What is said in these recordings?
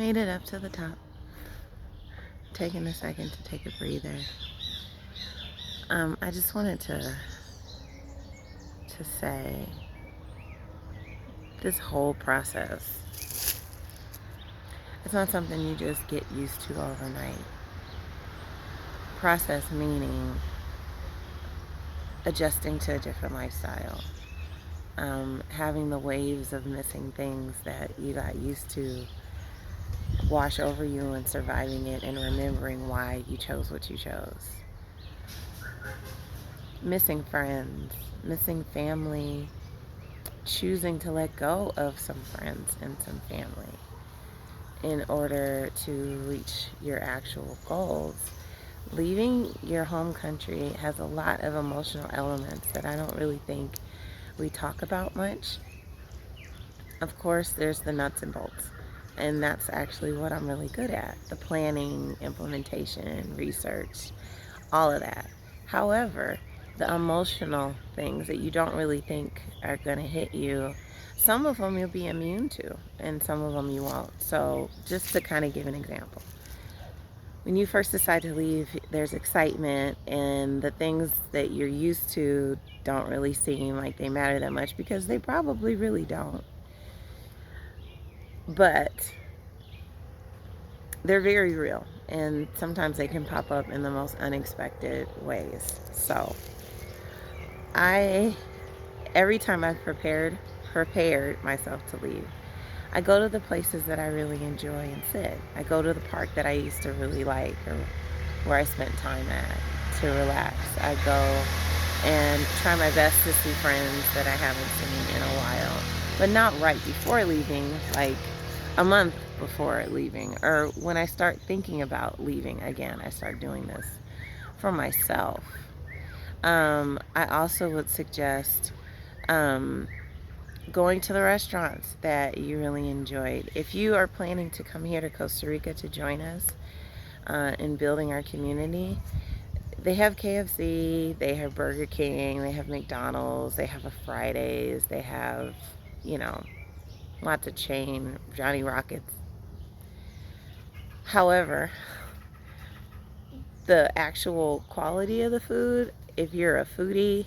Made it up to the top. Taking a second to take a breather. I just wanted to say this whole process, it's not something you just get used to overnight. Process meaning adjusting to a different lifestyle. Having the waves of missing things that you got used to wash over you and surviving it and remembering why you chose what you chose. Missing friends, missing family, choosing to let go of some friends and some family in order to reach your actual goals. Leaving your home country has a lot of emotional elements that I don't really think we talk about much. Of course, there's the nuts and bolts, and that's actually what I'm really good at: the planning, implementation, research, all of that. However, the emotional things that you don't really think are going to hit you, some of them you'll be immune to, and some of them you won't. So, just to kind of give an example, when you first decide to leave, there's excitement, and the things that you're used to don't really seem like they matter that much because they probably really don't. But they're very real, and sometimes they can pop up in the most unexpected ways. So, I every time I've prepared myself to leave, I go to the places that I really enjoy and sit. I go to the park that I used to really like, or where I spent time at to relax. I go and try my best to see friends that I haven't seen in a while, but not right before leaving, like a month before leaving, or when I start thinking about leaving again. I start doing this for myself. I also would suggest going to the restaurants that you really enjoyed. If you are planning to come here to Costa Rica to join us in building our community, they have KFC, they have Burger King, they have McDonald's, they have a Fridays, they have, you know, lots of chain, Johnny Rockets. However, the actual quality of the food, if you're a foodie,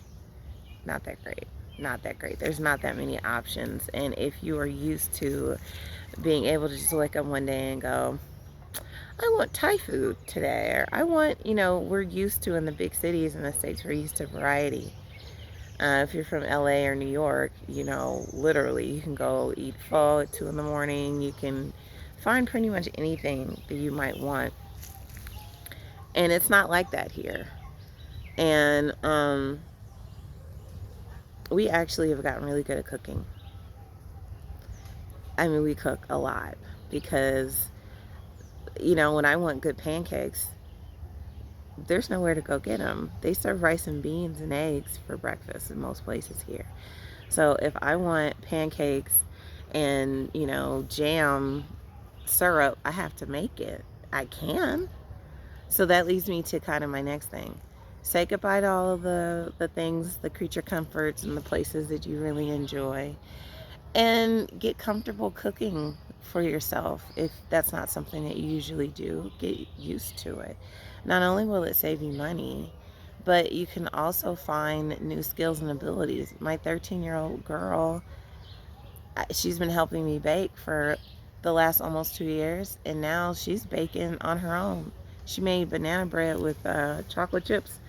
not that great. Not that great. There's not that many options. And if you are used to being able to just wake up one day and go, I want Thai food today, or I want, we're used to in the big cities in the States, we're used to variety. If you're from LA or New York, literally you can go eat pho at 2 in the morning. You can find pretty much anything that you might want. And it's not like that here. And we actually have gotten really good at cooking. I mean, we cook a lot because, when I want good pancakes, there's nowhere to go get them. They serve rice and beans and eggs for breakfast in most places here. So if I want pancakes and, jam, syrup, I have to make it. I can. So that leads me to kind of my next thing. Say goodbye to all of the things, the creature comforts and the places that you really enjoy, and get comfortable cooking for yourself. If that's not something that you usually do, get used to it. Not only will it save you money, but you can also find new skills and abilities. My 13-year-old girl, she's been helping me bake for the last almost 2 years, and now she's baking on her own. She made banana bread with chocolate chips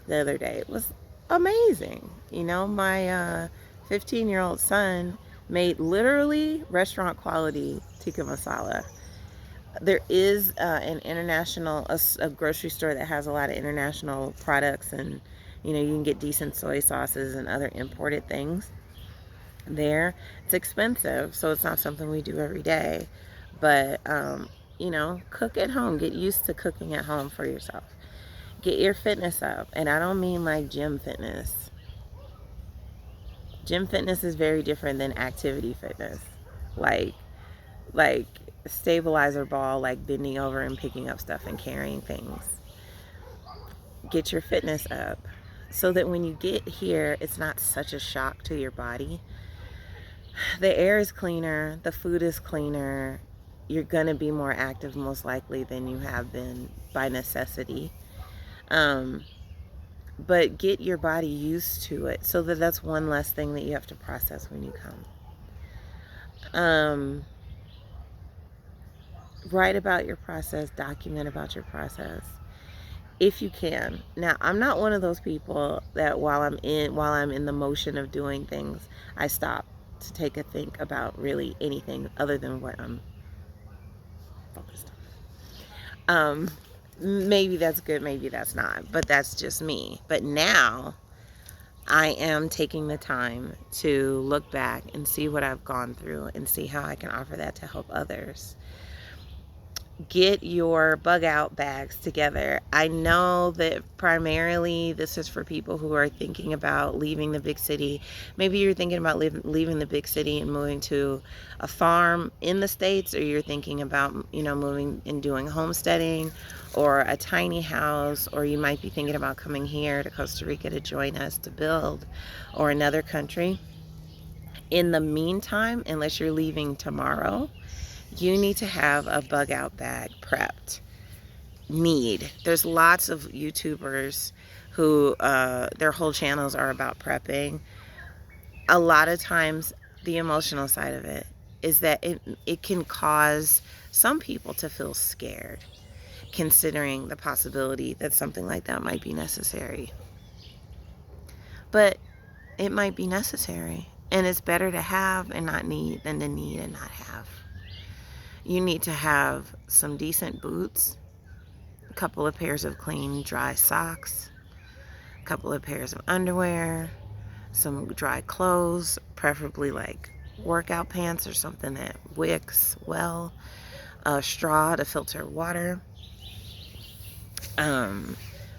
the other day. It was amazing. My 15-year-old son made literally restaurant quality tikka masala. There is a grocery store that has a lot of international products, and you can get decent soy sauces and other imported things there. It's expensive, so it's not something we do every day, but cook at home. Get used to cooking at home for yourself. Get your fitness up, and I don't mean like gym fitness. Gym fitness is very different than activity fitness, like stabilizer ball, like bending over and picking up stuff and carrying things. Get your fitness up so that when you get here, it's not such a shock to your body. The air is cleaner, the food is cleaner, you're going to be more active most likely than you have been by necessity. Um, but get your body used to it so that that's one less thing that you have to process when you come. Write about your process, document about your process if you can. Now, I'm not one of those people that while I'm in the motion of doing things, I stop to take a think about really anything other than what I'm focused on. Maybe that's good, maybe that's not, but that's just me. But now I am taking the time to look back and see what I've gone through and see how I can offer that to help others. Get your bug out bags together. I know that primarily this is for people who are thinking about leaving the big city. Maybe you're thinking about leaving the big city and moving to a farm in the States, or you're thinking about, moving and doing homesteading or a tiny house, or you might be thinking about coming here to Costa Rica to join us to build, or another country. In the meantime, unless you're leaving tomorrow, you need to have a bug out bag prepped. There's lots of YouTubers who their whole channels are about prepping. A lot of times the emotional side of it is that it can cause some people to feel scared, considering the possibility that something like that might be necessary. But it might be necessary, and it's better to have and not need than to need and not have. You need to have some decent boots, a couple of pairs of clean, dry socks, a couple of pairs of underwear, some dry clothes, preferably like workout pants or something that wicks well, a straw to filter water.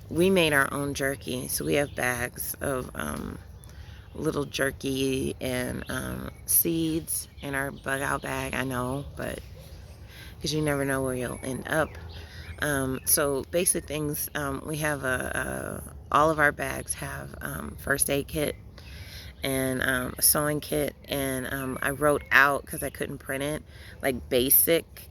We made our own jerky, so we have bags of little jerky and seeds in our bug out bag. I know, but because you never know where you'll end up. So basic things, we have all of our bags have first aid kit and a sewing kit, and I wrote out, because I couldn't print it, like basic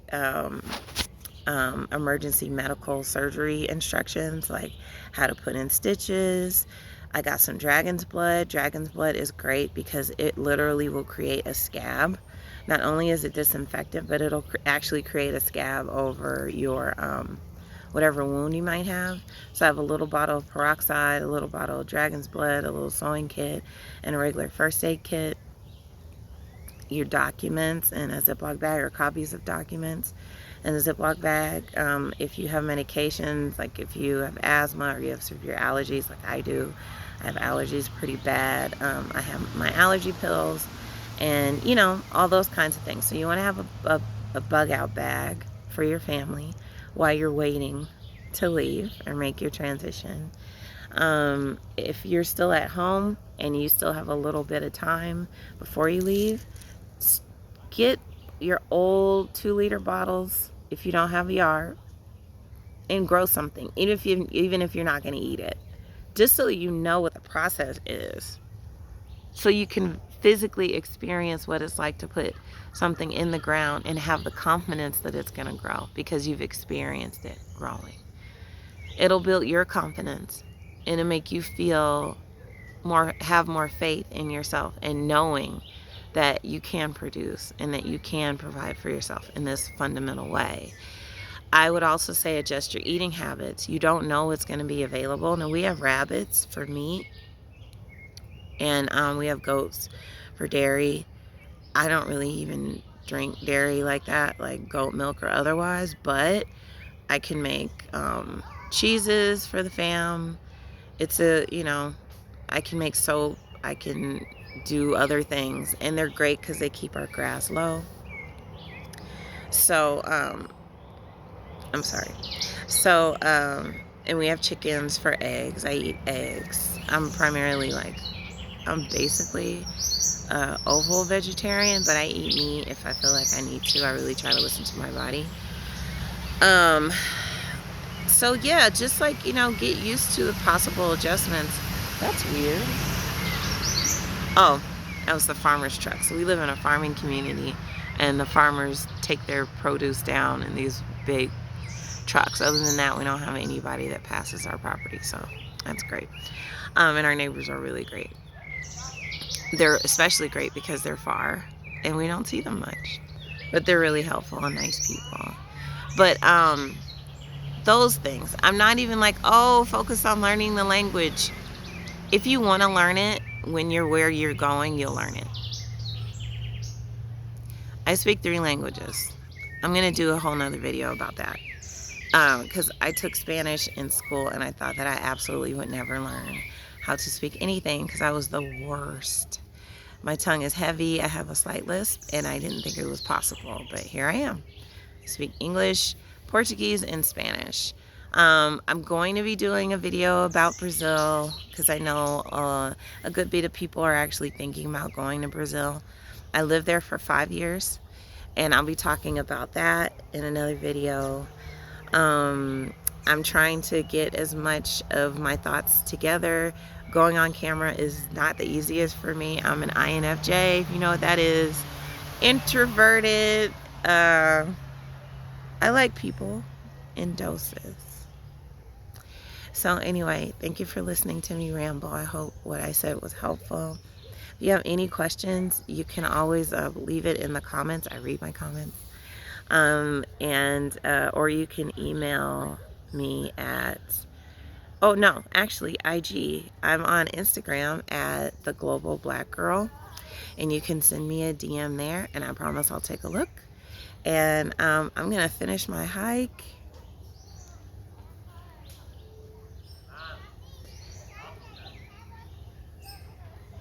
emergency medical surgery instructions, like how to put in stitches. I got some dragon's blood. Dragon's blood is great because it literally will create a scab. Not only is it disinfectant, but it'll actually create a scab over your whatever wound you might have. So I have a little bottle of peroxide, a little bottle of dragon's blood, a little sewing kit, and a regular first aid kit. Your documents and a Ziploc bag, or copies of documents in a Ziploc bag. If you have medications, like if you have asthma or you have severe allergies like I do, I have allergies pretty bad. I have my allergy pills and, all those kinds of things. So you want to have a bug out bag for your family while you're waiting to leave or make your transition. If you're still at home and you still have a little bit of time before you leave, get your old 2-liter bottles if you don't have a yard and grow something, even if you're not going to eat it, just so you know what the process is, so you can physically experience what it's like to put something in the ground and have the confidence that it's going to grow because you've experienced it growing. It'll build your confidence and it'll make you have more faith in yourself and knowing that you can produce and that you can provide for yourself in this fundamental way. I would also say adjust your eating habits. You don't know what's going to be available. Now, we have rabbits for meat, and we have goats for dairy. I don't really even drink dairy like that, like goat milk or otherwise, but I can make cheeses for the fam. I can make soap. I can do other things, and they're great because they keep our grass low. So, I'm sorry. So, and we have chickens for eggs. I eat eggs. I'm basically oval vegetarian, but I eat meat if I feel like I need to. I really try to listen to my body. So yeah, just get used to the possible adjustments. That's weird. Oh, that was the farmer's truck. So we live in a farming community. and the farmers take their produce down in these big trucks. Other than that, we don't have anybody that passes our property, so that's great. And our neighbors are really great. They're especially great because they're far and we don't see them much, but they're really helpful and nice people. But those things, I'm not even like, oh, focus on learning the language. If you want to learn it, when you're where you're going, you'll learn it. I speak 3 languages. I'm going to do a whole nother video about that. Because I took Spanish in school and I thought that I absolutely would never learn how to speak anything because I was the worst. My tongue is heavy, I have a slight lisp, and I didn't think it was possible, but here I am. I speak English, Portuguese, and Spanish. I'm going to be doing a video about Brazil because I know a good bit of people are actually thinking about going to Brazil. I lived there for 5 years, and I'll be talking about that in another video. I'm trying to get as much of my thoughts together. Going on camera is not the easiest for me. I'm an INFJ, if you know what that is. Introverted. I like people in doses. So anyway, thank you for listening to me ramble. I hope what I said was helpful. If you have any questions, you can always leave it in the comments. I read my comments. Or you can email me at, oh no, actually IG. I'm on Instagram at the Global Black Girl, and you can send me a DM there, and I promise I'll take a look. And I'm gonna finish my hike.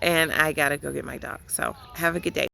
And I gotta go get my dog. So have a good day.